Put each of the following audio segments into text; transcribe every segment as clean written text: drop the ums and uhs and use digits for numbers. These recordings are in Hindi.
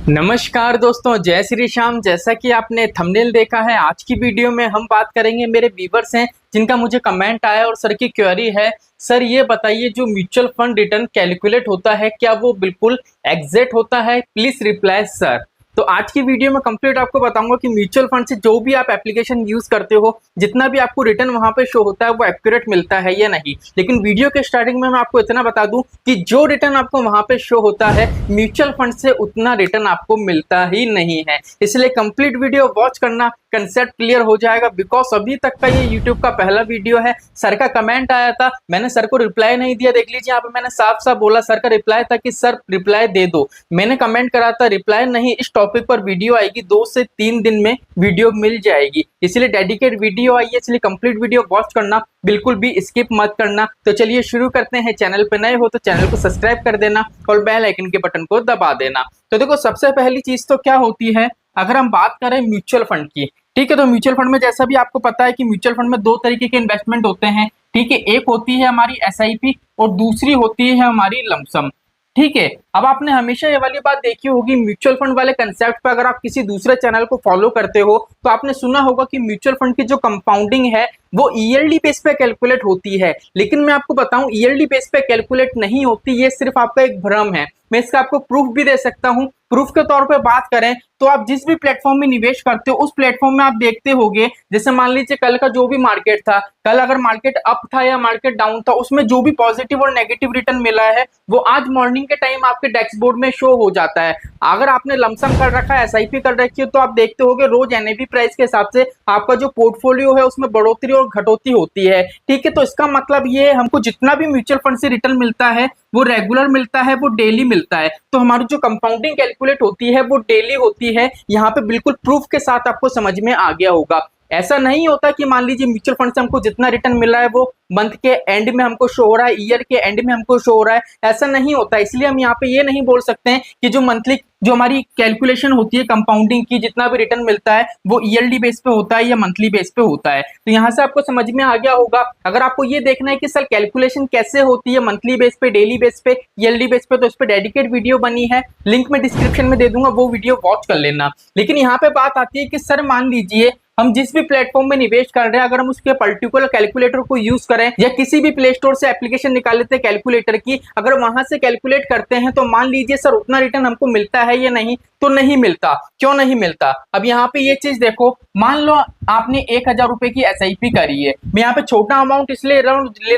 नमस्कार दोस्तों, जय श्री श्याम। जैसा कि आपने थंबनेल देखा है, आज की वीडियो में हम बात करेंगे। मेरे व्यूवर्स हैं जिनका मुझे कमेंट आया और सर की क्वेरी है, सर ये बताइए जो म्यूचुअल फंड रिटर्न कैलकुलेट होता है क्या वो बिल्कुल एग्जैक्ट होता है? Please reply sir. तो आज की वीडियो में कंप्लीट आपको बताऊंगा कि म्यूचुअल फंड से जो भी आप एप्लीकेशन यूज करते हो, जितना भी आपको रिटर्न वहां पे शो होता है वो एक्यूरेट मिलता है या नहीं। लेकिन वीडियो के स्टार्टिंग में मैं आपको इतना बता दूं कि जो रिटर्न आपको वहां पे शो होता है म्यूचुअल फंड से उतना रिटर्न आपको मिलता ही नहीं है। इसलिए कंप्लीट वीडियो वॉच करना, कंसेप्ट क्लियर हो जाएगा। बिकॉज अभी तक का ये यूट्यूब का पहला वीडियो है। सर का कमेंट आया था, मैंने सर को रिप्लाई नहीं दिया। देख लीजिए यहाँ पे मैंने साफ साफ बोला, सर का रिप्लाई था कि सर रिप्लाई दे दो। मैंने कमेंट करा था रिप्लाई नहीं, इस टॉपिक पर वीडियो आएगी, 2 से 3 दिन में वीडियो मिल जाएगी। इसलिए डेडिकेट वीडियो आई है, इसलिए कंप्लीट वीडियो वॉच करना, बिल्कुल भी स्किप मत करना। तो चलिए शुरू करते हैं। चैनल पे नए हो तो चैनल को सब्सक्राइब कर देना और बेल आइकन के बटन को दबा देना। तो देखो, सबसे पहली चीज तो क्या होती है, अगर हम बात करें म्यूचुअल फंड की, ठीक है, तो म्यूचुअल फंड में जैसा भी आपको पता है कि म्यूचुअल फंड में 2 तरीके के इन्वेस्टमेंट होते हैं। ठीक है, एक होती है हमारी एसआईपी और दूसरी होती है हमारी लमसम। ठीक है, अब आपने हमेशा ये वाली बात देखी होगी, म्यूचुअल फंड वाले कंसेप्ट पे अगर आप किसी दूसरे चैनल को फॉलो करते हो तो आपने सुना होगा कि म्यूचुअल फंड की जो कंपाउंडिंग है वो ईयरली बेस पे कैलकुलेट होती है। लेकिन मैं आपको बताऊं, ईयरली बेस पे कैलकुलेट नहीं होती, ये सिर्फ आपका एक भ्रम है। मैं इसका आपको प्रूफ भी दे सकता हूं। प्रूफ के तौर पे बात करें तो आप जिस भी प्लेटफॉर्म में निवेश करते हो उस प्लेटफॉर्म में आप देखते होंगे, जैसे मान लीजिए कल का जो भी मार्केट था, कल अगर मार्केट अप था या मार्केट डाउन था, उसमें जो भी पॉजिटिव और नेगेटिव रिटर्न मिला है वो आज मॉर्निंग के टाइम आपके डैशबोर्ड में शो हो जाता है। अगर आपने लमसम कर रखा है, एसआईपी कर रखी है, तो आप देखते होंगे रोज एनएवी प्राइस के हिसाब से आपका जो पोर्टफोलियो है उसमें बढ़ोतरी और घटोती होती है। ठीक है, तो इसका मतलब ये है हमको जितना भी म्यूचुअल फंड से रिटर्न मिलता है वो रेगुलर मिलता है, वो डेली मिलता है। तो हमारी जो कंपाउंडिंग कैलकुलेट होती है वो डेली होती है। यहाँ पे बिल्कुल प्रूफ के साथ आपको समझ में आ गया होगा। ऐसा नहीं होता कि मान लीजिए म्यूचुअल फंड से हमको जितना रिटर्न मिला है वो मंथ के एंड में हमको शो हो रहा है, ईयर के एंड में हमको शो हो रहा है, ऐसा नहीं होता। इसलिए हम यहाँ पे ये नहीं बोल सकते हैं कि जो मंथली जो हमारी कैलकुलेशन होती है कंपाउंडिंग की, जितना भी रिटर्न मिलता है वो ईयरली बेस पे होता है या मंथली बेस पे होता है। तो यहाँ से आपको समझ में आ गया होगा। अगर आपको ये देखना है कि सर कैलकुलेशन कैसे होती है, मंथली बेस पे, डेली बेस पे, ईयरली बेस पे, तो इस पे डेडिकेट वीडियो बनी है, लिंक में डिस्क्रिप्शन में दे दूंगा, वो वीडियो वॉच कर लेना। लेकिन यहाँ पे बात आती है कि सर मान लीजिए हम जिस भी प्लेटफॉर्म में निवेश कर रहे हैं, अगर हम उसके पर्टिकुलर कैलकुलेटर को यूज करें या किसी भी प्ले स्टोर से एप्लीकेशन निकाल लेते हैं कैलकुलेटर की, अगर वहां से कैलकुलेट करते हैं तो मान लीजिए सर उतना रिटर्न हमको मिलता है या नहीं, तो नहीं मिलता। क्यों नहीं मिलता? अब यहाँ पे ये चीज देखो, मान लो आपने 1000 रुपए की एसआईपी करी है। मैं यहाँ पे छोटा अमाउंट इसलिए ले रहा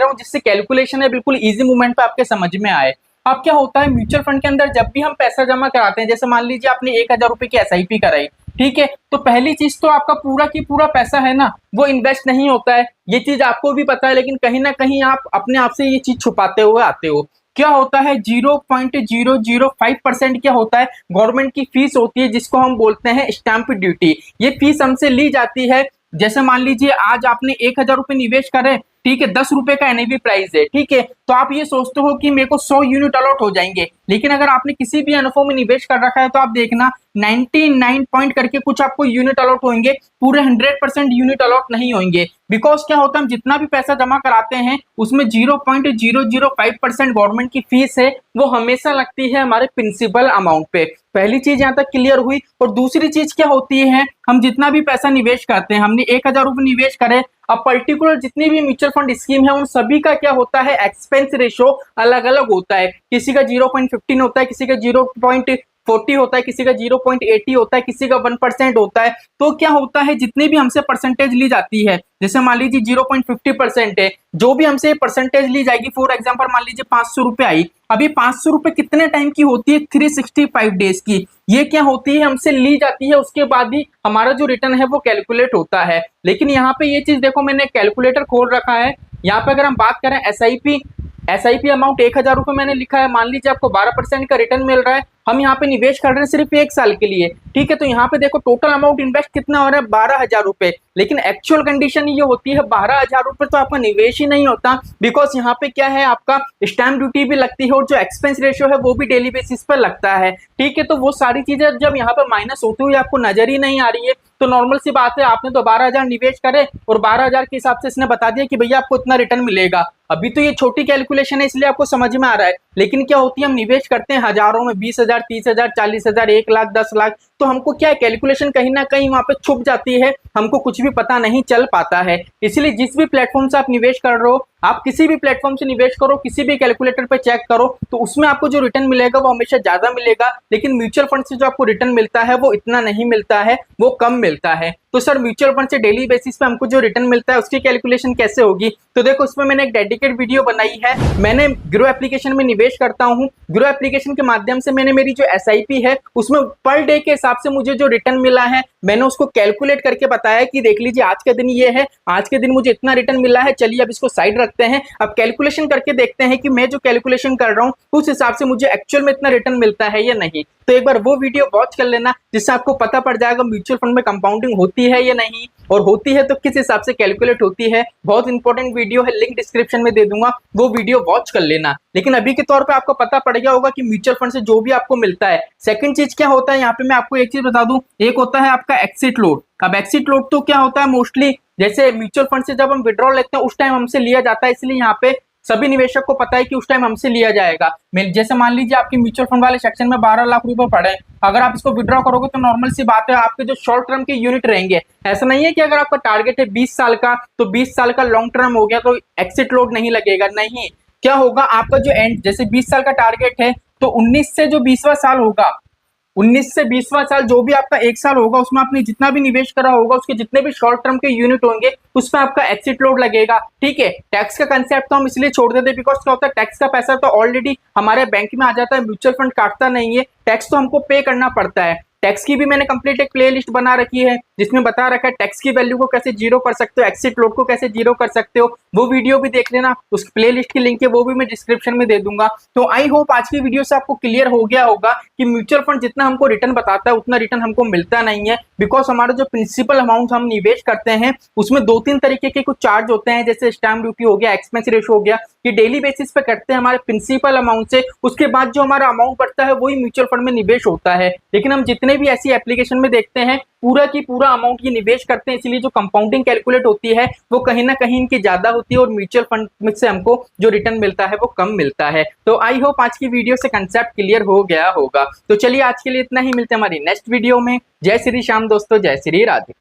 हूँ जिससे कैलकुलेशन है बिल्कुल इजी मूवमेंट पे आपके समझ में आए। अब क्या होता है म्यूचुअल फंड के अंदर, जब भी हम पैसा जमा कराते हैं, जैसे मान लीजिए आपने 1000 रुपए की एसआईपी कराई, ठीक है, तो पहली चीज तो आपका पूरा की पूरा पैसा है ना वो इन्वेस्ट नहीं होता है, ये चीज आपको भी पता है। लेकिन कहीं ना कहीं आप अपने आप से ये चीज छुपाते हुए आते हो। क्या होता है, 0.005% क्या होता है, गवर्नमेंट की फीस होती है जिसको हम बोलते हैं स्टैंप ड्यूटी। ये फीस हमसे ली जाती है। जैसे मान लीजिए आज आपने 1000 रुपए निवेश करे, ठीक है, 10 रुपए का एनएवी प्राइस है, ठीक है, तो आप ये सोचते हो कि मेरे को 100 यूनिट अलॉट हो जाएंगे। लेकिन अगर आपने किसी भी एनएफओ में निवेश कर रखा है तो आप देखना 99 पॉइंट करके कुछ आपको यूनिट अलॉट होंगे, पूरे 100% यूनिट अलॉट नहीं होंगे। बिकॉज क्या होता है, हम जितना भी पैसा जमा कराते हैं उसमें 0.005% गवर्नमेंट की फीस है, वो हमेशा लगती है हमारे प्रिंसिपल अमाउंट पे। पहली चीज यहाँ तक क्लियर हुई। और दूसरी चीज क्या होती है, हम जितना भी पैसा निवेश करते हैं, हमने 1000 रुपए निवेश करे, अब पर्टिकुलर जितनी भी म्यूचुअल फंड स्कीम है उन सभी का क्या होता है, एक्सपेंस रेशो अलग अलग होता है। किसी का 0.15 होता है, किसी का 0.40 होता है, किसी का 0.80 होता है, किसी का 1% होता है। तो क्या होता है, जितने भी हमसे परसेंटेज ली जाती है, जैसे मान लीजिए 0.50% है, जो भी हमसे परसेंटेज ली जाएगी, फॉर एग्जांपल मान लीजिए 500 रुपए आई, अभी 500 रुपए कितने टाइम की होती है, 365 डेज की। ये क्या होती है, हमसे ली जाती है, उसके बाद ही हमारा जो रिटर्न है वो कैलकुलेट होता है। लेकिन यहाँ पे ये चीज देखो, मैंने कैलकुलेटर खोल रखा है। यहाँ पे अगर हम बात करें एसआईपी अमाउंट 1000 रुपए मैंने लिखा है, मान लीजिए आपको 12% का रिटर्न मिल रहा है, हम यहाँ पे निवेश कर रहे हैं सिर्फ 1 साल के लिए, ठीक है, तो यहाँ पे देखो टोटल अमाउंट इन्वेस्ट कितना हो रहा है, 12,000 रुपए। लेकिन एक्चुअल कंडीशन ये होती है 12,000 रुपए तो आपका निवेश ही नहीं होता। बिकॉज यहाँ पे क्या है, आपका स्टैंप ड्यूटी भी लगती है और जो एक्सपेंस रेशियो है वो भी डेली बेसिस पर लगता है, ठीक है। तो वो सारी चीजें जब यहाँ पे माइनस होती हुई आपको नजर ही नहीं आ रही है, तो नॉर्मल सी बात है, आपने तो 12,000 निवेश करे और 12,000 के हिसाब से इसने बता दिया कि भैया आपको इतना रिटर्न मिलेगा। अभी तो ये छोटी कैलकुलेशन है इसलिए आपको समझ में आ रहा है, लेकिन क्या होती है, हम निवेश करते हैं हजारों में, 20,000 20,000, 30,000, 40,000, 1,00,000, 10,00,000, तो हमको क्या है, कैलकुलेशन कहीं ना कहीं वहां पे छुप जाती है, हमको कुछ भी पता नहीं चल पाता है। इसलिए जिस भी प्लेटफॉर्म से आप निवेश कर रहे हो, आप किसी भी प्लेटफॉर्म से निवेश करो, किसी भी कैलकुलेटर पे चेक करो, तो उसमें आपको जो रिटर्न मिलेगा वो हमेशा ज्यादा मिलेगा। लेकिन म्यूचुअल फंड से जो आपको रिटर्न मिलता है वो इतना नहीं मिलता है, वो कम मिलता है। तो सर म्यूचुअल फंड से डेली बेसिस पे हमको जो रिटर्न मिलता है उसकी कैलकुलेशन कैसे होगी? तो देखो, उसमें मैंने एक डेडिकेट वीडियो बनाई है। मैंने ग्रो एप्लीकेशन में निवेश करता हूँ। ग्रो एप्लीकेशन के माध्यम से मैंने मेरी जो SIP है उसमें पर डे के हिसाब से मुझे जो रिटर्न मिला है, मैंने उसको कैलकुलेट करके बताया कि देख लीजिए आज के दिन ये है, आज के दिन मुझे इतना रिटर्न मिला है, चलिए अब इसको साइड रखते हैं, अब कैलकुलेशन करके देखते हैं कि मैं जो कैलकुलेशन कर रहा हूँ उस हिसाब से मुझे एक्चुअल में इतना रिटर्न मिलता है या नहीं। तो एक बार वो वीडियो वॉच कर लेना, जिससे आपको पता पड़ जाएगा म्यूचुअल फंड में कंपाउंडिंग होती है या नहीं, और होती है तो किस हिसाब से कैलकुलेट होती है। बहुत इंपॉर्टेंट वीडियो है, लिंक डिस्क्रिप्शन में दे दूंगा, वो वीडियो वॉच कर लेना। लेकिन अभी के तौर पे आपको पता पड़ गया होगा कि म्यूचुअल फंड से जो भी आपको मिलता है। सेकंड चीज क्या होता है, यहाँ पे मैं आपको एक चीज बता दूं, एक होता है आपका एक्सिट लोड। अब एक्सिट लोड तो क्या होता है, मोस्टली जैसे म्यूचुअल फंड से जब हम विड्रॉल लेते हैं उस टाइम हमसे लिया जाता है, इसलिए यहाँ पे सभी निवेशक को पता है कि उस टाइम हमसे लिया जाएगा। जैसे मान लीजिए आपके म्यूचुअल फंड वाले सेक्शन में 12 लाख रुपए पड़े, अगर आप इसको विड्रॉ करोगे तो नॉर्मल सी बात है आपके जो शॉर्ट टर्म के यूनिट रहेंगे। ऐसा नहीं है कि अगर आपका टारगेट है 20 साल का तो 20 साल का लॉन्ग टर्म हो गया तो एक्सिट लोड नहीं लगेगा, नहीं। क्या होगा, आपका जो एंड जैसे 20 साल का टारगेट है तो 19 से जो 20वां साल होगा, 19 से 20वां साल जो भी आपका एक साल होगा उसमें आपने जितना भी निवेश करा होगा उसके जितने भी शॉर्ट टर्म के यूनिट होंगे उस पर आपका एक्सिट लोड लगेगा। ठीक है, टैक्स का कंसेप्ट तो हम इसलिए छोड़ देते हैं बिकॉज क्या होता है, टैक्स का पैसा तो ऑलरेडी हमारे बैंक में आ जाता है, म्यूचुअल फंड काटता नहीं है, टैक्स तो हमको पे करना पड़ता है। टैक्स की भी मैंने कंप्लीट एक प्लेलिस्ट बना रखी है जिसमें बता रखा है टैक्स की वैल्यू को कैसे जीरो कर सकते हो, एक्सिट लोड को कैसे जीरो कर सकते हो, वो वीडियो भी देख लेना। उस प्लेलिस्ट की लिंक है वो भी मैं डिस्क्रिप्शन में दे दूंगा। तो आई होप आज की वीडियो से आपको क्लियर हो गया होगा कि म्यूचुअल फंड जितना हमको रिटर्न बताता है उतना रिटर्न हमको मिलता नहीं है, बिकॉज हमारा जो प्रिंसिपल अमाउंट हम निवेश करते हैं उसमें 2-3 तरीके के कुछ चार्ज होते हैं, जैसे स्टैम्प ड्यूटी हो गया, एक्सपेंस रेशो हो गया, कि डेली बेसिस पे कटते हैं हमारे प्रिंसिपल अमाउंट से। उसके बाद जो हमारा अमाउंट बढ़ता है वही म्यूचुअल फंड में निवेश होता है। लेकिन हम जितने भी ऐसी एप्लीकेशन में देखते हैं पूरा की पूरा अमाउंट ये निवेश करते हैं, इसलिए जो कंपाउंडिंग कैलकुलेट होती है वो कहीं ना कहीं इनकी ज्यादा होती है और म्यूचुअल फंड से हमको जो रिटर्न मिलता है वो कम मिलता है। तो आई होप आज की वीडियो से कंसेप्ट क्लियर हो गया होगा। तो चलिए आज के लिए इतना ही, मिलते हैं हमारी नेक्स्ट वीडियो में। जय श्री श्याम दोस्तों, जय श्री राधे।